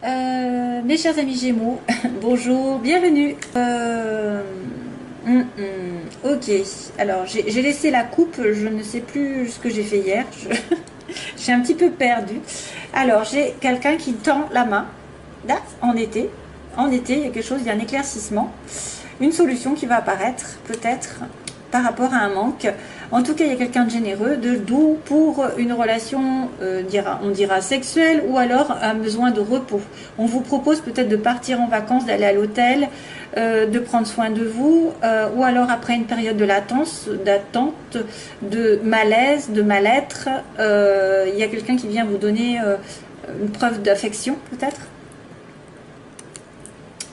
Mes chers amis Gémeaux, bonjour, bienvenue. Ok, alors j'ai laissé la coupe, je ne sais plus ce que j'ai fait hier, je suis un petit peu perdue. Alors j'ai quelqu'un qui tend la main, là, en été il y a quelque chose, il y a un éclaircissement, une solution qui va apparaître peut-être par rapport à un manque. En tout cas, il y a quelqu'un de généreux, de doux pour une relation, on dira sexuelle, ou alors un besoin de repos. On vous propose peut-être de partir en vacances, d'aller à l'hôtel, de prendre soin de vous, ou alors après une période de latence, d'attente, de malaise, de mal-être, il y a quelqu'un qui vient vous donner une preuve d'affection, peut-être.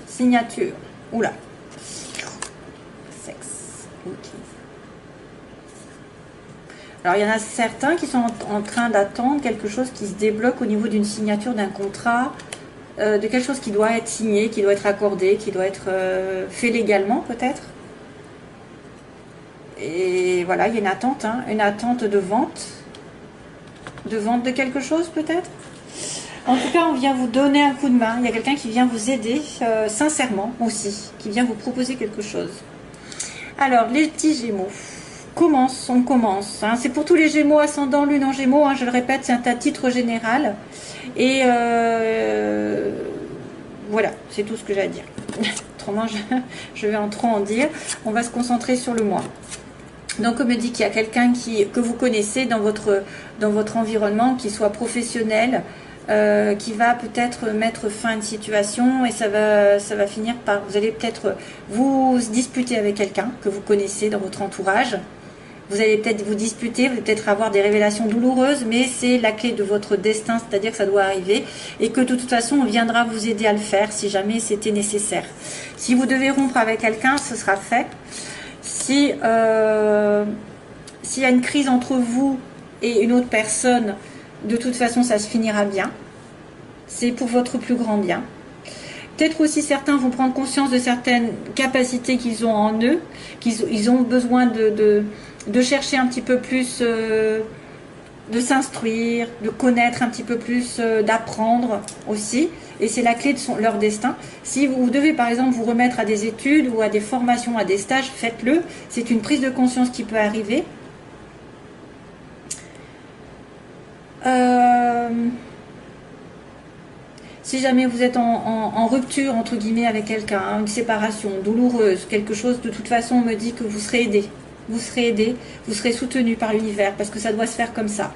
Signature. Oula. Sexe. Ok. Alors, il y en a certains qui sont en train d'attendre quelque chose qui se débloque au niveau d'une signature d'un contrat, de quelque chose qui doit être signé, qui doit être accordé, qui doit être fait légalement peut-être. Et voilà, il y a une attente de vente de quelque chose peut-être. En tout cas, on vient vous donner un coup de main. Il y a quelqu'un qui vient vous aider, sincèrement aussi, qui vient vous proposer quelque chose. Alors, les petits Gémeaux. On commence. Hein. C'est pour tous les Gémeaux, ascendant, lune en Gémeaux. Hein, je le répète, c'est un titre général. Et voilà, c'est tout ce que j'ai à dire. Autrement, je vais en trop en dire. On va se concentrer sur le mois. Donc, on me dit qu'il y a quelqu'un que vous connaissez dans votre environnement, qui soit professionnel, qui va peut-être mettre fin à une situation et ça va finir par... Vous allez peut-être vous disputer avec quelqu'un que vous connaissez dans votre entourage. Vous allez peut-être vous disputer, vous allez peut-être avoir des révélations douloureuses, mais c'est la clé de votre destin, c'est-à-dire que ça doit arriver et que de toute façon, on viendra vous aider à le faire si jamais c'était nécessaire. Si vous devez rompre avec quelqu'un, ce sera fait. S'il y a une crise entre vous et une autre personne, de toute façon, ça se finira bien. C'est pour votre plus grand bien. Peut-être aussi certains vont prendre conscience de certaines capacités qu'ils ont en eux, qu'ils ont besoin de chercher un petit peu plus, de s'instruire, de connaître un petit peu plus, d'apprendre aussi. Et c'est la clé de leur destin. Si vous devez par exemple vous remettre à des études ou à des formations, à des stages, faites-le. C'est une prise de conscience qui peut arriver. Si jamais vous êtes en rupture, entre guillemets, avec quelqu'un, hein, une séparation douloureuse, quelque chose, de toute façon, on me dit que vous serez aidé. Vous serez aidé, vous serez soutenu par l'univers, parce que ça doit se faire comme ça.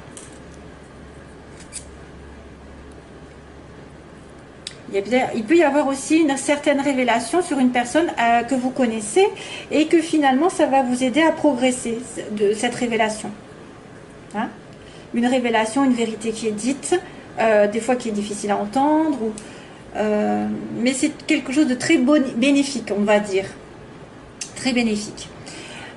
Il peut y avoir aussi une certaine révélation sur une personne que vous connaissez et que finalement, ça va vous aider à progresser de cette révélation. Hein? Une révélation, une vérité qui est dite, des fois qui est difficile à entendre, mais c'est quelque chose de très bénéfique, on va dire. Très bénéfique.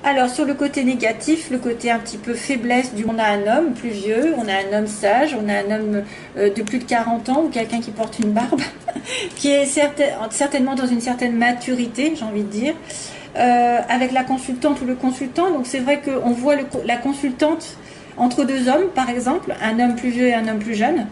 Alors, sur le côté négatif, le côté un petit peu faiblesse, on a un homme plus vieux, on a un homme sage, on a un homme de plus de 40 ans, ou quelqu'un qui porte une barbe, qui est certainement dans une certaine maturité, j'ai envie de dire, avec la consultante ou le consultant. Donc, c'est vrai qu'on voit la consultante entre deux hommes, par exemple, un homme plus vieux et un homme plus jeune.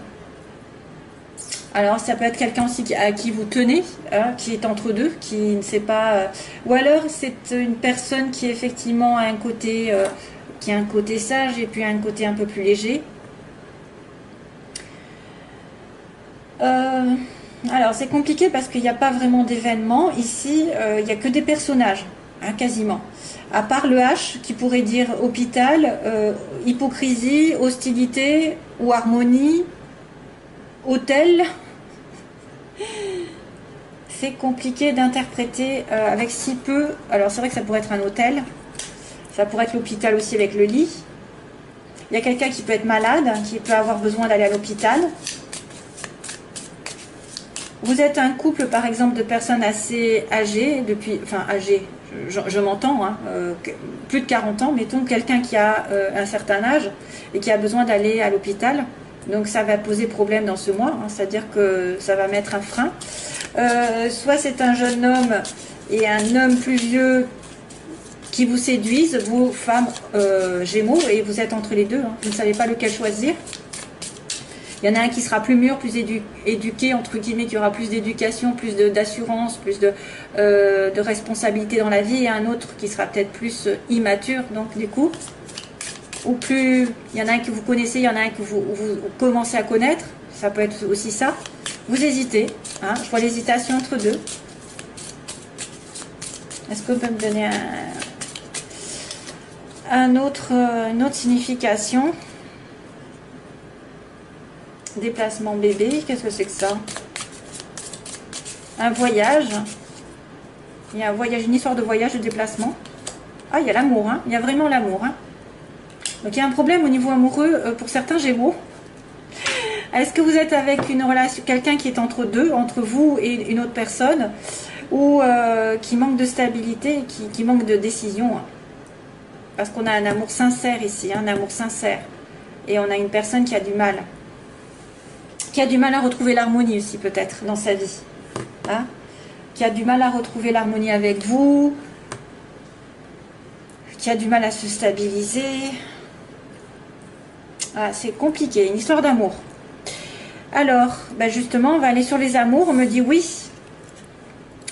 Alors, ça peut être quelqu'un aussi à qui vous tenez, hein, qui est entre deux, qui ne sait pas... ou alors, c'est une personne qui effectivement a un côté, qui a un côté sage et puis un côté un peu plus léger. Alors, c'est compliqué parce qu'il n'y a pas vraiment d'événement. Ici, il n'y a que des personnages, hein, quasiment. À part le H, qui pourrait dire hôpital, hypocrisie, hostilité ou harmonie, hôtel. C'est compliqué d'interpréter avec si peu. Alors c'est vrai que ça pourrait être un hôtel, ça pourrait être l'hôpital aussi avec le lit. Il y a quelqu'un qui peut être malade, qui peut avoir besoin d'aller à l'hôpital. Vous êtes un couple par exemple de personnes assez âgées, âgées, je m'entends, hein, plus de 40 ans, mettons quelqu'un qui a un certain âge et qui a besoin d'aller à l'hôpital. Donc ça va poser problème dans ce mois, hein, c'est-à-dire que ça va mettre un frein. Soit c'est un jeune homme et un homme plus vieux qui vous séduisent, vous femmes Gémeaux, et vous êtes entre les deux, hein, vous ne savez pas lequel choisir. Il y en a un qui sera plus mûr, plus éduqué, entre guillemets, qui aura plus d'éducation, plus d'assurance, plus de responsabilité dans la vie, et un autre qui sera peut-être plus immature, donc du coup, ou plus, il y en a un que vous connaissez, il y en a un que vous commencez à connaître, ça peut être aussi ça. Vous hésitez, hein, je vois l'hésitation entre deux. Est-ce qu'on peut me donner une autre signification? Déplacement bébé, qu'est-ce que c'est que ça? Un voyage. Il y a un voyage, une histoire de voyage, de déplacement. Ah, il y a l'amour, hein, il y a vraiment l'amour. Hein. Donc il y a un problème au niveau amoureux pour certains Gémeaux. Est-ce que vous êtes avec une relation, quelqu'un qui est entre deux, entre vous et une autre personne, ou qui manque de stabilité, qui manque de décision? Parce qu'on a un amour sincère ici, un amour sincère. Et on a une personne qui a du mal. Qui a du mal à retrouver l'harmonie aussi peut-être dans sa vie. Hein? Qui a du mal à retrouver l'harmonie avec vous. Qui a du mal à se stabiliser. Ah, c'est compliqué, une histoire d'amour. Alors, ben justement, on va aller sur les amours. On me dit oui.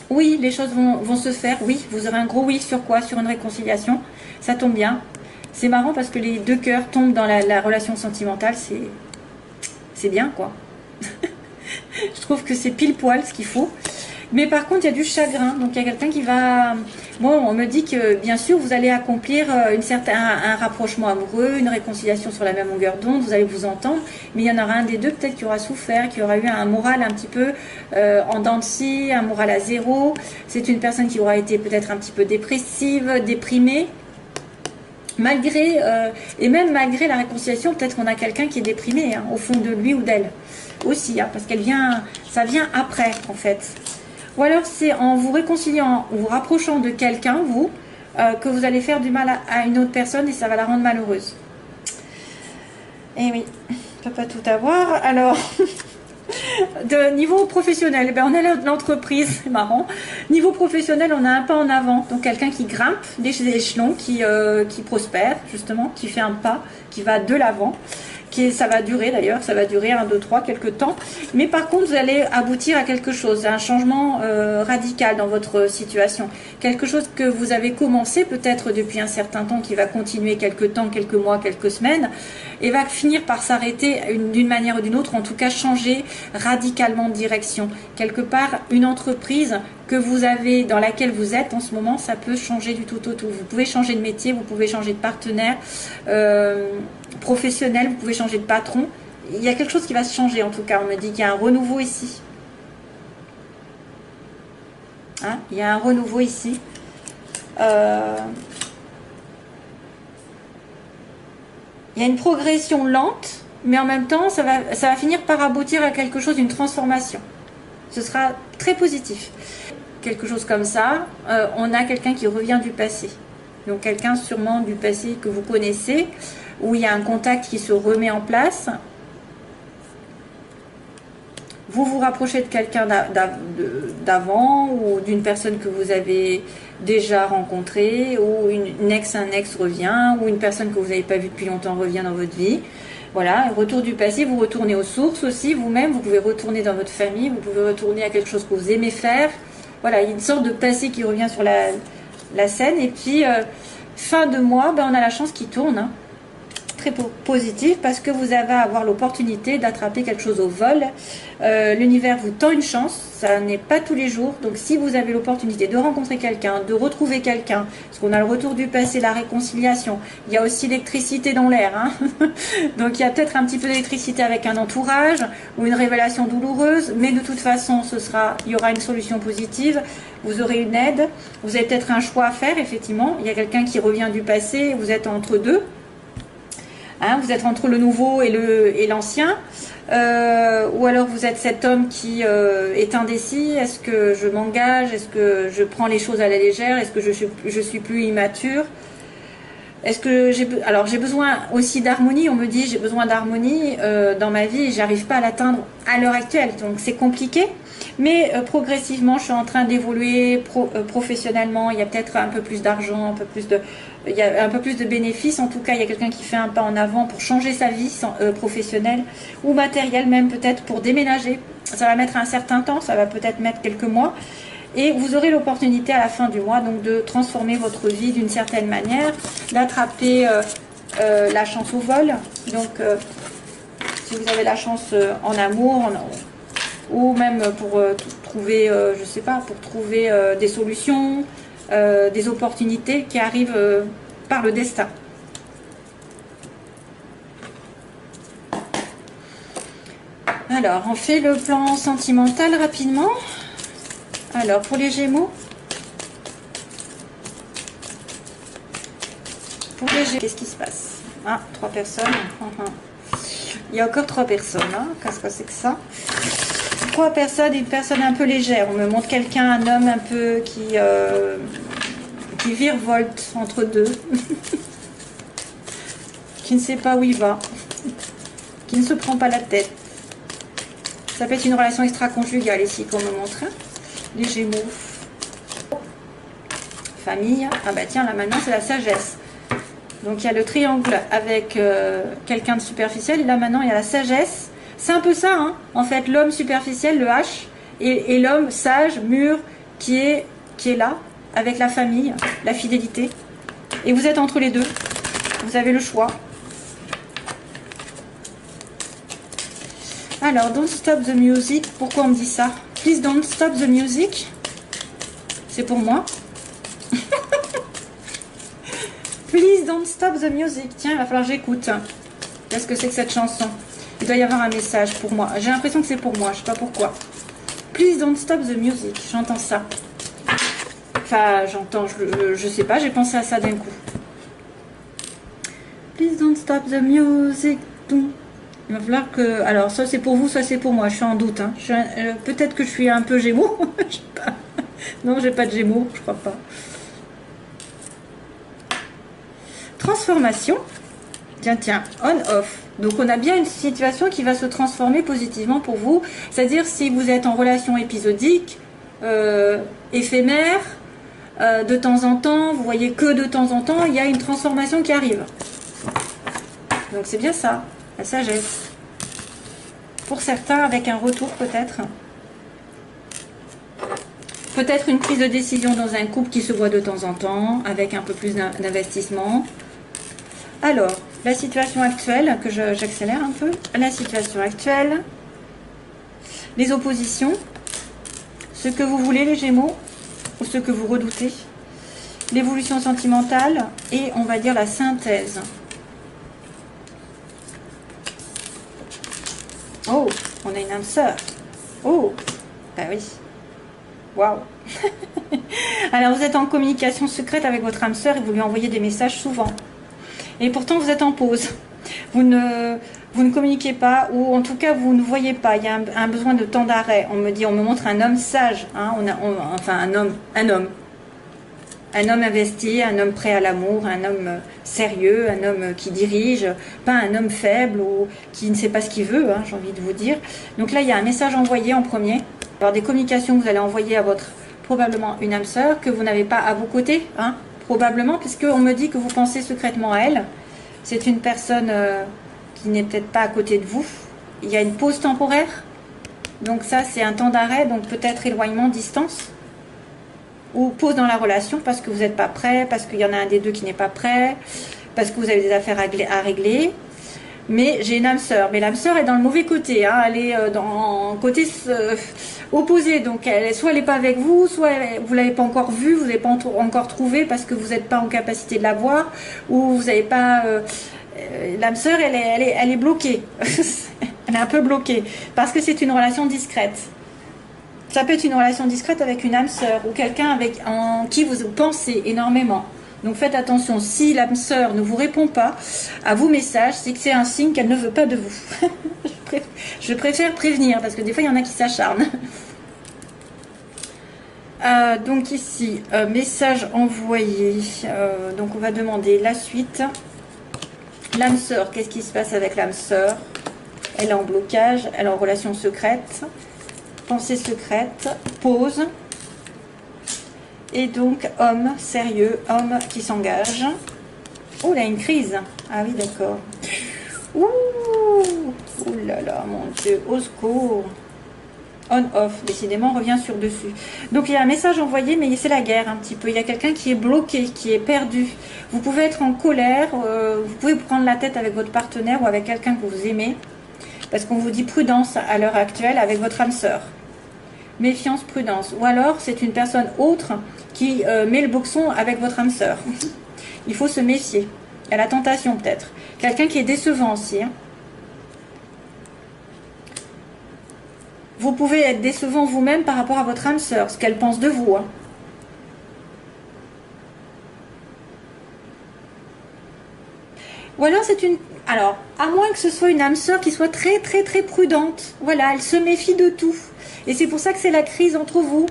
Oui, les choses vont se faire. Oui, vous aurez un gros oui sur quoi? Sur une réconciliation. Ça tombe bien. C'est marrant parce que les deux cœurs tombent dans la relation sentimentale. C'est bien, quoi. Je trouve que c'est pile poil ce qu'il faut. Mais par contre, il y a du chagrin. Donc, il y a quelqu'un qui va... Bon, on me dit que, bien sûr, vous allez accomplir un rapprochement amoureux, une réconciliation sur la même longueur d'onde, vous allez vous entendre. Mais il y en aura un des deux, peut-être, qui aura souffert, qui aura eu un moral un petit peu en dents de scie, un moral à zéro. C'est une personne qui aura été peut-être un petit peu dépressive, déprimée. Malgré, et même malgré la réconciliation, peut-être qu'on a quelqu'un qui est déprimé, hein, au fond de lui ou d'elle. Aussi, hein, parce ça vient après, en fait. Ou alors c'est en vous réconciliant, ou vous rapprochant de quelqu'un, vous, que vous allez faire du mal à une autre personne et ça va la rendre malheureuse. Et oui, on ne peut pas tout avoir. Alors, de niveau professionnel, ben on a l'entreprise, c'est marrant. Niveau professionnel, on a un pas en avant. Donc quelqu'un qui grimpe des échelons, qui prospère, justement, qui fait un pas, qui va de l'avant. Ça va durer d'ailleurs, ça va durer 1, 2, 3, quelques temps. Mais par contre, vous allez aboutir à quelque chose, à un changement radical dans votre situation. Quelque chose que vous avez commencé peut-être depuis un certain temps, qui va continuer quelques temps, quelques mois, quelques semaines, et va finir par s'arrêter d'une manière ou d'une autre, en tout cas changer radicalement de direction. Quelque part, une entreprise que vous avez, dans laquelle vous êtes en ce moment, ça peut changer du tout au tout. Vous pouvez changer de métier, vous pouvez changer de partenaire professionnel, vous pouvez changer de patron. Il y a quelque chose qui va se changer en tout cas. On me dit qu'il y a un renouveau ici. Hein, il y a un renouveau ici. Il y a une progression lente, mais en même temps, ça va finir par aboutir à quelque chose, une transformation. Ce sera très positif. Quelque chose comme ça, on a quelqu'un qui revient du passé. Donc quelqu'un sûrement du passé que vous connaissez, où il y a un contact qui se remet en place. Vous vous rapprochez de quelqu'un d'avant ou d'une personne que vous avez déjà rencontrée, ou un ex revient, ou une personne que vous n'avez pas vue depuis longtemps revient dans votre vie. Voilà, retour du passé, vous retournez aux sources aussi, vous-même, vous pouvez retourner dans votre famille, vous pouvez retourner à quelque chose que vous aimez faire. Voilà, il y a une sorte de passé qui revient sur la scène. Et puis, fin de mois, ben, on a la chance qui tourne, hein. Très positif, parce que vous allez avoir l'opportunité d'attraper quelque chose au vol. L'univers vous tend une chance, ça n'est pas tous les jours. Donc si vous avez l'opportunité de rencontrer quelqu'un, de retrouver quelqu'un, parce qu'on a le retour du passé, la réconciliation, il y a aussi l'électricité dans l'air, hein. Donc il y a peut-être un petit peu d'électricité avec un entourage ou une révélation douloureuse, mais de toute façon il y aura une solution positive. Vous aurez une aide, vous avez peut-être un choix à faire. Effectivement, il y a quelqu'un qui revient du passé, vous êtes entre deux. Hein, vous êtes entre le nouveau et l'ancien, ou alors vous êtes cet homme qui est indécis. Est-ce que je m'engage? Est-ce que je prends les choses à la légère? Est-ce que je suis plus immature? Est-ce que alors j'ai besoin aussi d'harmonie, on me dit j'ai besoin d'harmonie dans ma vie et j'arrive pas à l'atteindre à l'heure actuelle, donc c'est compliqué. Mais progressivement, je suis en train d'évoluer professionnellement. Il y a peut-être un peu plus d'argent, il y a un peu plus de bénéfices. En tout cas, il y a quelqu'un qui fait un pas en avant pour changer sa vie professionnelle ou matérielle, même peut-être pour déménager. Ça va mettre un certain temps, ça va peut-être mettre quelques mois. Et vous aurez l'opportunité à la fin du mois donc de transformer votre vie d'une certaine manière, d'attraper la chance au vol. Donc, si vous avez la chance en amour, ou même pour trouver, je sais pas, pour trouver des solutions, des opportunités qui arrivent par le destin. Alors, on fait le plan sentimental rapidement. Alors, pour les Gémeaux, qu'est-ce qui se passe? Ah, 3 personnes. Il y a encore 3 personnes. Hein. Qu'est-ce que c'est que ça? 3 personnes, une personne un peu légère. On me montre quelqu'un, un homme un peu qui virevolte entre deux, qui ne sait pas où il va, qui ne se prend pas la tête. Ça peut être une relation extra-conjugale ici qu'on me montre. Hein. Les Gémeaux. Famille. Ah bah tiens, là maintenant c'est la sagesse. Donc il y a le triangle avec quelqu'un de superficiel. Et là maintenant il y a la sagesse. C'est un peu ça, hein. En fait, l'homme superficiel, le H, et l'homme sage, mûr, qui est là, avec la famille, la fidélité. Et vous êtes entre les deux. Vous avez le choix. Alors, don't stop the music. Pourquoi on me dit ça? Please don't stop the music. C'est pour moi. Please don't stop the music. Tiens, il va falloir que j'écoute. Qu'est-ce que c'est que cette chanson? Il doit y avoir un message pour moi. J'ai l'impression que c'est pour moi. Je sais pas pourquoi. Please don't stop the music. J'entends ça. Enfin, j'entends. Je sais pas. J'ai pensé à ça d'un coup. Please don't stop the music. Il va falloir que... Alors, ça c'est pour vous, ça c'est pour moi. Je suis en doute. Hein. Peut-être que je suis un peu Gémeaux. Je sais pas. Non, j'ai pas de Gémeaux. Je crois pas. Transformation. Tiens, on-off. Donc, on a bien une situation qui va se transformer positivement pour vous. C'est-à-dire, si vous êtes en relation épisodique, éphémère, de temps en temps, vous voyez que de temps en temps, il y a une transformation qui arrive. Donc, c'est bien ça. La sagesse. Pour certains, avec un retour peut-être. Peut-être une prise de décision dans un couple qui se voit de temps en temps, avec un peu plus d'investissement. Alors, la situation actuelle, que j'accélère un peu. La situation actuelle. Les oppositions. Ce que vous voulez, les Gémeaux, ou ce que vous redoutez. L'évolution sentimentale et, on va dire, la synthèse. Oh, on a une âme sœur. Oh, bah oui. Waouh. Alors, vous êtes en communication secrète avec votre âme sœur et vous lui envoyez des messages souvent. Et pourtant, vous êtes en pause. Vous ne communiquez pas, ou en tout cas, vous ne voyez pas. Il y a un besoin de temps d'arrêt. On me montre un homme sage. Hein, enfin, un homme. Un homme investi, un homme prêt à l'amour, un homme sérieux, un homme qui dirige, pas un homme faible ou qui ne sait pas ce qu'il veut, hein, j'ai envie de vous dire. Donc là, il y a un message envoyé en premier. Alors des communications que vous allez envoyer à votre, probablement une âme sœur, que vous n'avez pas à vos côtés, hein, probablement, parce qu'on me dit que vous pensez secrètement à elle. C'est une personne qui n'est peut-être pas à côté de vous. Il y a une pause temporaire. Donc ça, c'est un temps d'arrêt, donc peut-être éloignement, distance. Ou pause dans la relation parce que vous n'êtes pas prêt, parce qu'il y en a un des deux qui n'est pas prêt, parce que vous avez des affaires à régler. Mais j'ai une âme sœur. Mais l'âme sœur est dans le mauvais côté. Hein. Elle est dans le côté opposé. Donc, soit elle n'est pas avec vous, soit vous ne l'avez pas encore vue, vous ne l'avez pas encore trouvée parce que vous n'êtes pas en capacité de la voir, ou vous n'avez pas... l'âme sœur, elle est bloquée. Elle est un peu bloquée. Parce que c'est une relation discrète. Ça peut être une relation discrète avec une âme sœur ou quelqu'un en qui vous pensez énormément. Donc faites attention, si l'âme sœur ne vous répond pas à vos messages, c'est que c'est un signe qu'elle ne veut pas de vous. Je préfère prévenir parce que des fois il y en a qui s'acharnent. Donc ici, message envoyé. Donc on va demander la suite. L'âme sœur, qu'est-ce qui se passe avec l'âme sœur? Elle est en blocage, elle est en relation secrète. Pensée secrète, pause. Et donc, homme sérieux, homme qui s'engage. Oh, là, une crise. Ah oui, d'accord. Ouh, ouh là là, mon Dieu, au secours. On-off, décidément, on revient sur dessus. Donc, il y a un message envoyé, mais c'est la guerre un petit peu. Il y a quelqu'un qui est bloqué, qui est perdu. Vous pouvez être en colère, vous pouvez vous prendre la tête avec votre partenaire ou avec quelqu'un que vous aimez. Parce qu'on vous dit prudence à l'heure actuelle avec votre âme sœur. Méfiance, prudence. Ou alors, c'est une personne autre qui met le boxon avec votre âme sœur. Il faut se méfier. Il y a la tentation peut-être. Quelqu'un qui est décevant aussi. Hein. Vous pouvez être décevant vous-même par rapport à votre âme sœur, ce qu'elle pense de vous. Hein. Ou alors c'est une... Alors, à moins que ce soit une âme sœur qui soit très très très prudente. Voilà, elle se méfie de tout. Et c'est pour ça que c'est la crise entre vous.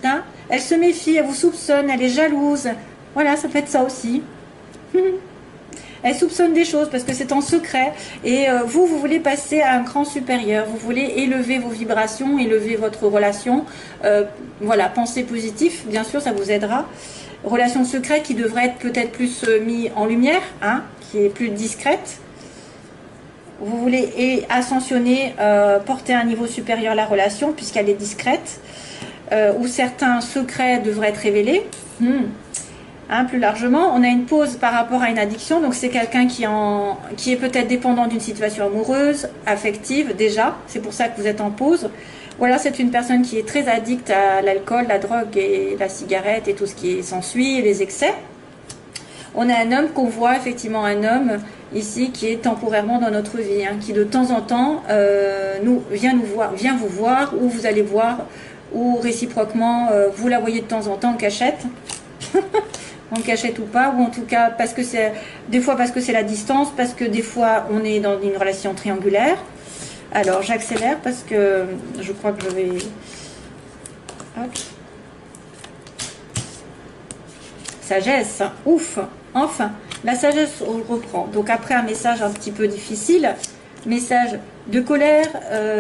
Hein, elle se méfie, elle vous soupçonne, elle est jalouse. Voilà, ça peut être ça aussi. Elle soupçonne des choses parce que c'est en secret. Et vous voulez passer à un cran supérieur. Vous voulez élever vos vibrations, élever votre relation. Voilà, pensez positif, bien sûr, ça vous aidera. Relation secrète qui devrait être peut-être plus mis en lumière, hein, qui est plus discrète. Vous voulez ascensionner, porter à un niveau supérieur la relation puisqu'elle est discrète. Où certains secrets devraient être révélés. Hein, plus largement, on a une pause par rapport à une addiction. Donc c'est quelqu'un qui est peut-être dépendant d'une situation amoureuse, affective déjà. C'est pour ça que vous êtes en pause. Ou alors c'est une personne qui est très addicte à l'alcool, la drogue et la cigarette et tout ce qui s'ensuit, et les excès. On a un homme qu'on voit, effectivement un homme ici qui est temporairement dans notre vie, hein, qui de temps en temps vient vous voir, ou vous allez voir, ou réciproquement vous la voyez de temps en temps en cachette. En cachette ou pas, ou en tout cas parce que c'est des fois parce que c'est la distance, parce que des fois on est dans une relation triangulaire. Alors j'accélère parce que je crois que je vais... Hop. Sagesse, ouf, enfin, la sagesse on reprend. Donc après un message un petit peu difficile, message de colère,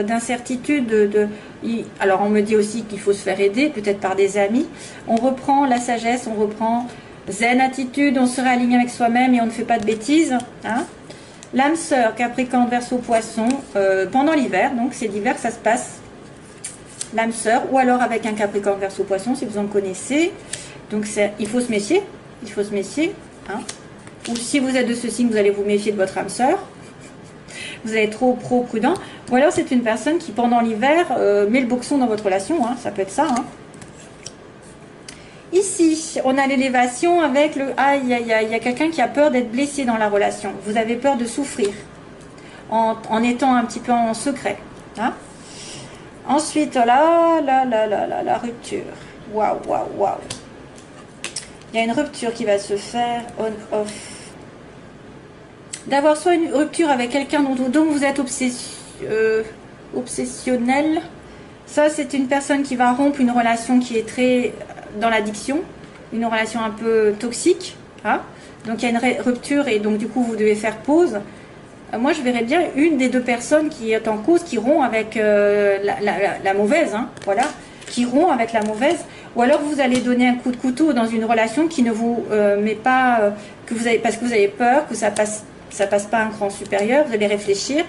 d'incertitude, alors on me dit aussi qu'il faut se faire aider, peut-être par des amis. On reprend la sagesse, on reprend zen attitude, on serait aligné avec soi-même et on ne fait pas de bêtises. Hein. L'âme sœur, Capricorne, Verseau, Poisson, pendant l'hiver, donc c'est l'hiver que ça se passe. L'âme sœur, ou alors avec un Capricorne, Verseau, Poisson, si vous en connaissez. Donc il faut se méfier, il faut se méfier. Hein. Ou si vous êtes de ce signe, vous allez vous méfier de votre âme sœur. Vous allez être trop prudent. Ou alors c'est une personne qui pendant l'hiver met le boxon dans votre relation. Hein. Ça peut être ça. Hein. Ici, on a l'élévation avec le... Aïe, aïe, aïe, il y a quelqu'un qui a peur d'être blessé dans la relation. Vous avez peur de souffrir en étant un petit peu en secret. Hein. Ensuite, la rupture. Waouh, waouh, waouh. Il y a une rupture qui va se faire on-off. D'avoir soit une rupture avec quelqu'un dont vous êtes obsessionnel. Ça, c'est une personne qui va rompre une relation qui est très dans l'addiction, une relation un peu toxique. Hein. Donc il y a une rupture et donc du coup vous devez faire pause. Moi je verrais bien une des deux personnes qui est en cause qui rompt avec la mauvaise. Hein, voilà, qui rompt avec la mauvaise. Ou alors vous allez donner un coup de couteau dans une relation qui ne vous met pas, parce que vous avez peur que ça passe pas un cran supérieur. Vous allez réfléchir.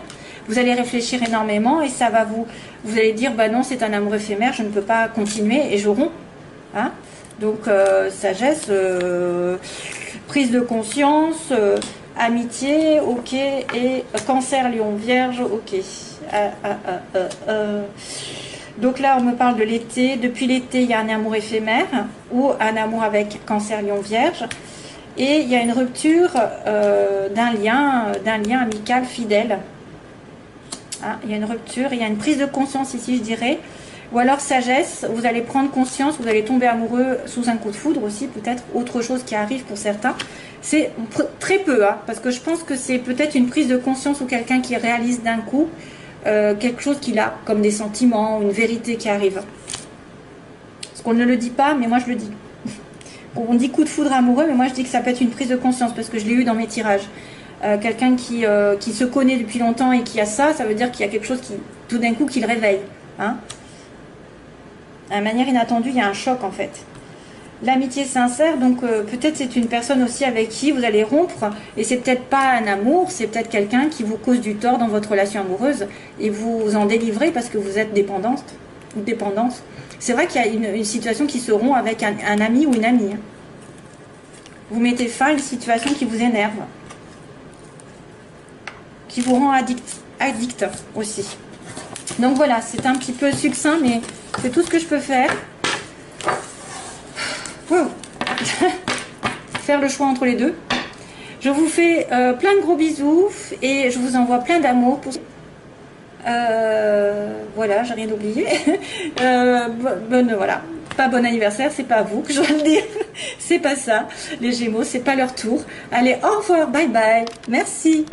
Vous allez réfléchir énormément et ça va vous allez dire bah non c'est un amour éphémère, je ne peux pas continuer et je romps. Hein. Donc sagesse, prise de conscience, amitié, ok, et cancer, lion, vierge, ok. Donc là on me parle de l'été, depuis l'été il y a un amour éphémère ou un amour avec cancer, lion, vierge. Et il y a une rupture d'un lien amical fidèle. Hein, il y a une rupture, il y a une prise de conscience ici, je dirais. Ou alors sagesse, vous allez prendre conscience, vous allez tomber amoureux sous un coup de foudre aussi, peut-être autre chose qui arrive pour certains. C'est très peu, hein, parce que je pense que c'est peut-être une prise de conscience ou quelqu'un qui réalise d'un coup quelque chose qu'il a, comme des sentiments, une vérité qui arrive. qu'on ne le dit pas, mais moi je le dis. On dit coup de foudre amoureux, mais moi je dis que ça peut être une prise de conscience, parce que je l'ai eu dans mes tirages. Quelqu'un qui se connaît depuis longtemps et qui a ça, ça veut dire qu'il y a quelque chose qui, tout d'un coup, qui le réveille. Hein. De manière inattendue, il y a un choc en fait. L'amitié sincère, donc peut-être c'est une personne aussi avec qui vous allez rompre, et c'est peut-être pas un amour, c'est peut-être quelqu'un qui vous cause du tort dans votre relation amoureuse, et vous vous en délivrez parce que vous êtes dépendante ou dépendante. C'est vrai qu'il y a une situation qui se rompt avec un ami ou une amie. Vous mettez fin à une situation qui vous énerve, qui vous rend addict aussi. Donc voilà, c'est un petit peu succinct, mais c'est tout ce que je peux faire. Wow. Faire le choix entre les deux. Je vous fais plein de gros bisous et je vous envoie plein d'amour. Voilà, j'ai rien oublié. Voilà, pas bon anniversaire, c'est pas à vous que je dois le dire. C'est pas ça. Les Gémeaux, c'est pas leur tour. Allez, au revoir, bye bye. Merci.